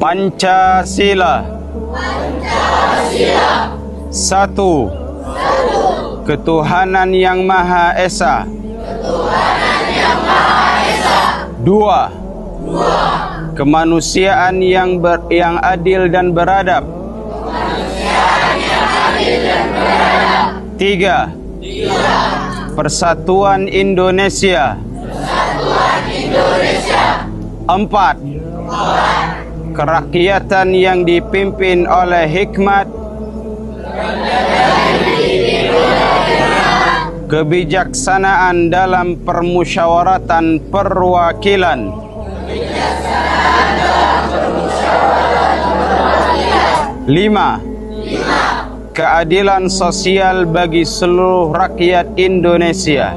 Pancasila. Satu. Ketuhanan yang Maha Esa. Dua. Kemanusiaan yang adil dan beradab. Tiga. Persatuan Indonesia. Empat. Kerakyatan yang dipimpin oleh hikmat, kebijaksanaan dalam permusyawaratan perwakilan, lima. Keadilan sosial bagi seluruh rakyat Indonesia.